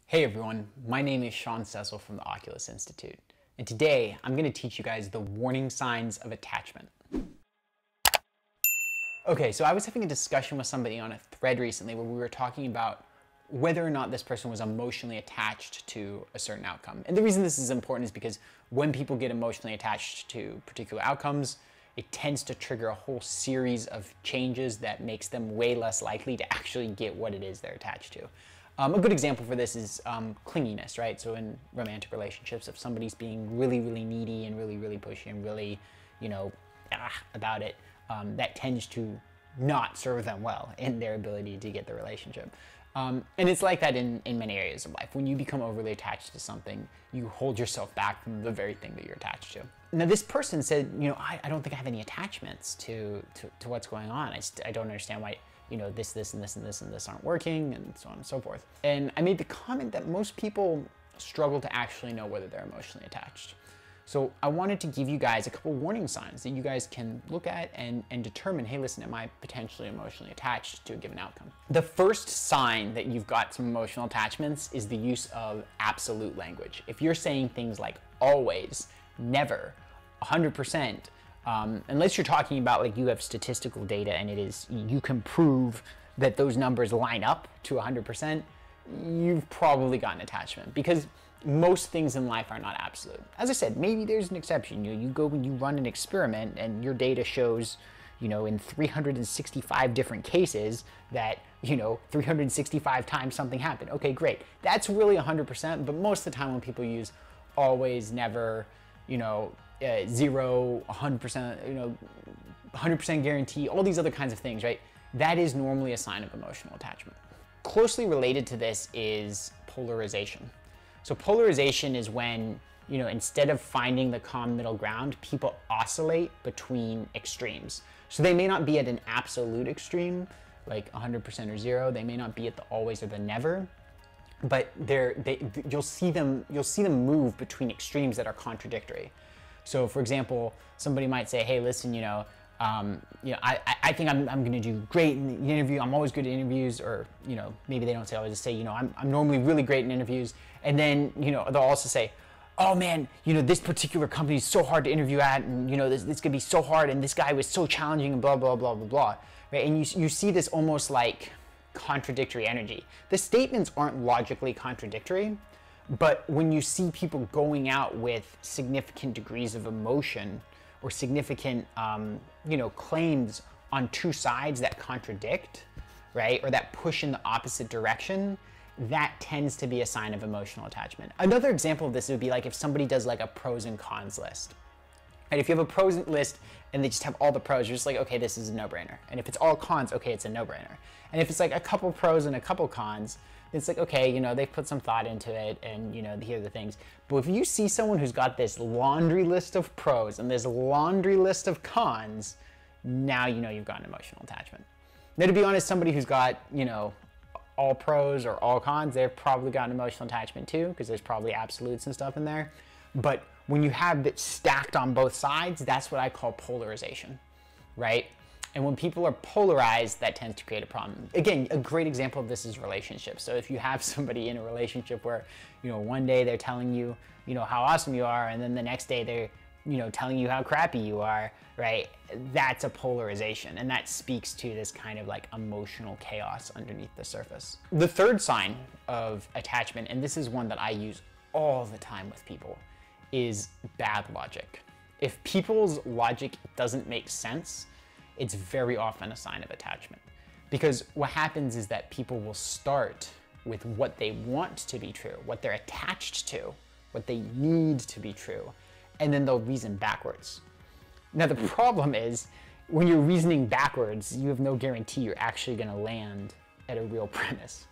Hey everyone, my name is Sean Cecil from the Oculus Institute, and today I'm going to teach you guys the warning signs of attachment. Okay, so I was having a discussion with somebody on a thread recently where we were talking about whether or not this person was emotionally attached to a certain outcome. And the reason this is important is because when people get emotionally attached to particular outcomes, it tends to trigger a whole series of changes that makes them way less likely to actually get what it is they're attached to. A good example for this is clinginess, right? So in romantic relationships, if somebody's being really, really needy and really, really pushy and really, about it, that tends to not serve them well in their ability to get the relationship. And it's like that in many areas of life. When you become overly attached to something, you hold yourself back from the very thing that you're attached to. Now this person said, I don't think I have any attachments to what's going on. I don't understand why this, and this, and this, and this aren't working, and so on and so forth. And I made the comment that most people struggle to actually know whether they're emotionally attached. So I wanted to give you guys a couple warning signs that you guys can look at and determine, hey, listen, am I potentially emotionally attached to a given outcome? The first sign that you've got some emotional attachments is the use of absolute language. If you're saying things like always, never, 100%, unless you're talking about like you have statistical data and you can prove that those numbers line up to 100%, you've probably got an attachment, because most things in life are not absolute. As I said, maybe there's an exception. You go and you run an experiment and your data shows, in 365 different cases that, 365 times something happened. Okay, great. That's really 100%, but most of the time when people use always, never, 0, 100%, 100% guarantee, all these other kinds of things, right? That is normally a sign of emotional attachment. Closely related to this is polarization. So polarization is when, instead of finding the calm middle ground, people oscillate between extremes. So they may not be at an absolute extreme, like 100% or 0. They may not be at the always or the never, but you'll see them move between extremes that are contradictory. So for example, somebody might say, hey, listen, I think I'm going to do great in the interview. I'm always good at interviews, or, maybe they don't say always, say, I'm normally really great in interviews. And then, they'll also say, oh man, this particular company is so hard to interview at, and, this could be so hard, and this guy was so challenging, and blah, blah, blah, blah, blah. Right? And you see this almost like contradictory energy. The statements aren't logically contradictory, but when you see people going out with significant degrees of emotion or significant, claims on two sides that contradict, right, or that push in the opposite direction, that tends to be a sign of emotional attachment. Another example of this would be like if somebody does like a pros and cons list. And if you have a pros list and they just have all the pros, you're just like, okay, this is a no-brainer. And if it's all cons, okay, it's a no-brainer. And if it's like a couple pros and a couple cons, it's like, okay, they've put some thought into it, and, here are the things. But if you see someone who's got this laundry list of pros and this laundry list of cons, now you've got an emotional attachment. Now, to be honest, somebody who's got, all pros or all cons, they've probably got an emotional attachment too, because there's probably absolutes and stuff in there. But when you have it stacked on both sides, that's what I call polarization, right? And when people are polarized, that tends to create a problem. Again, a great example of this is relationships. So if you have somebody in a relationship where, one day they're telling you, how awesome you are, and then the next day they're, telling you how crappy you are, right? That's a polarization, and that speaks to this kind of like emotional chaos underneath the surface. The third sign of attachment, and this is one that I use all the time with people, is bad logic. If people's logic doesn't make sense, it's very often a sign of attachment. Because what happens is that people will start with what they want to be true, what they're attached to, what they need to be true, and then they'll reason backwards. Now the problem is, when you're reasoning backwards, you have no guarantee you're actually gonna land at a real premise.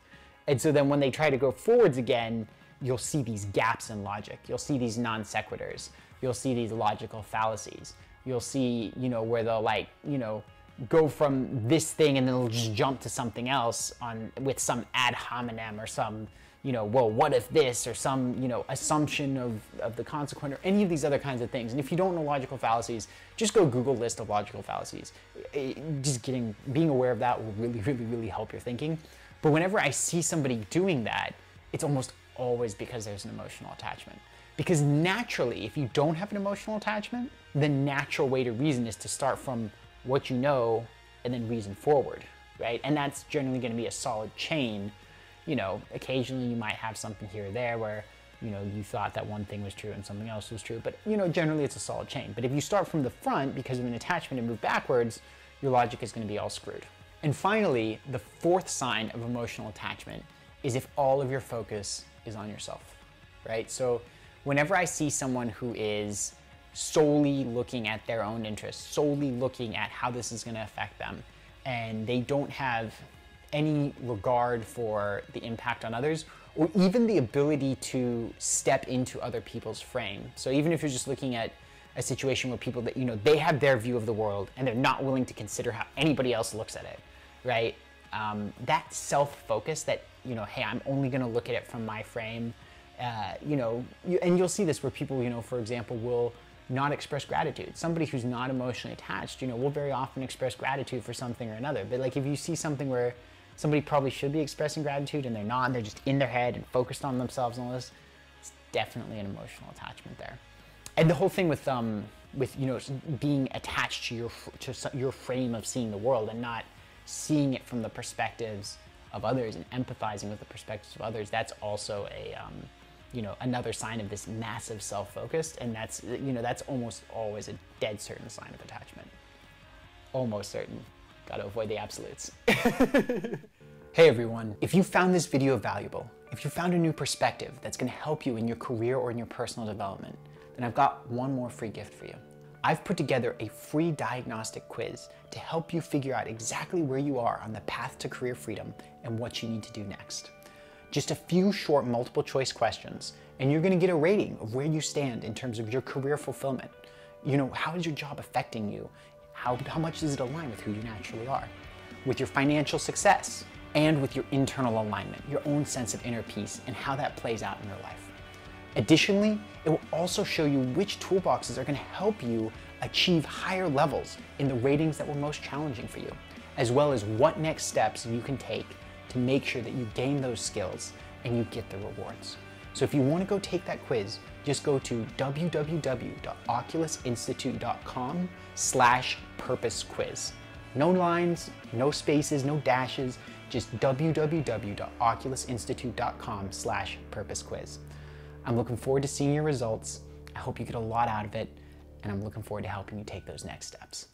And so then when they try to go forwards again, you'll see these gaps in logic. You'll see these non sequiturs. You'll see these logical fallacies. You'll see, where they'll go from this thing and then they'll just jump to something else with some ad hominem or some, well, what if this, or some, assumption of the consequent, or any of these other kinds of things. And if you don't know logical fallacies, just go Google list of logical fallacies. Being aware of that will really, really, really help your thinking. But whenever I see somebody doing that, it's almost always because there's an emotional attachment. Because naturally, if you don't have an emotional attachment, the natural way to reason is to start from what you know and then reason forward, right? And that's generally going to be a solid chain. You know, occasionally you might have something here or there where, you know, you thought that one thing was true and something else was true, but, you know, generally it's a solid chain. But if you start from the front because of an attachment and move backwards, your logic is going to be all screwed. And finally, the fourth sign of emotional attachment is if all of your focus is on yourself, right? So whenever I see someone who is solely looking at their own interests, solely looking at how this is going to affect them, and they don't have any regard for the impact on others, or even the ability to step into other people's frame. So even if you're just looking at a situation where people that, you know, they have their view of the world and they're not willing to consider how anybody else looks at it, right? That self-focus that, you know, hey, I'm only going to look at it from my frame, you know, and you'll see this where people, you know, for example, will not express gratitude. Somebody who's not emotionally attached, you know, will very often express gratitude for something or another. But like if you see something where somebody probably should be expressing gratitude and they're not, and they're just in their head and focused on themselves and all this, it's definitely an emotional attachment there. And the whole thing with you know, being attached to your frame of seeing the world and not seeing it from the perspectives of others and empathizing with the perspectives of others, that's also a you know, another sign of this massive self-focus, and that's, you know, that's almost always a dead certain sign of attachment. Almost certain. Gotta avoid the absolutes. Hey everyone, if you found this video valuable, if you found a new perspective that's gonna help you in your career or in your personal development, then I've got one more free gift for you. I've put together a free diagnostic quiz to help you figure out exactly where you are on the path to career freedom and what you need to do next. Just a few short multiple choice questions, and you're gonna get a rating of where you stand in terms of your career fulfillment. You know, how is your job affecting you? How much does it align with who you naturally are? With your financial success, and with your internal alignment, your own sense of inner peace, and how that plays out in your life. Additionally, it will also show you which toolboxes are going to help you achieve higher levels in the ratings that were most challenging for you, as well as what next steps you can take to make sure that you gain those skills and you get the rewards. So if you want to go take that quiz, just go to www.oculusinstitute.com/purposequiz. No lines, no spaces, no dashes, just www.oculusinstitute.com/purposequiz. I'm looking forward to seeing your results. I hope you get a lot out of it, and I'm looking forward to helping you take those next steps.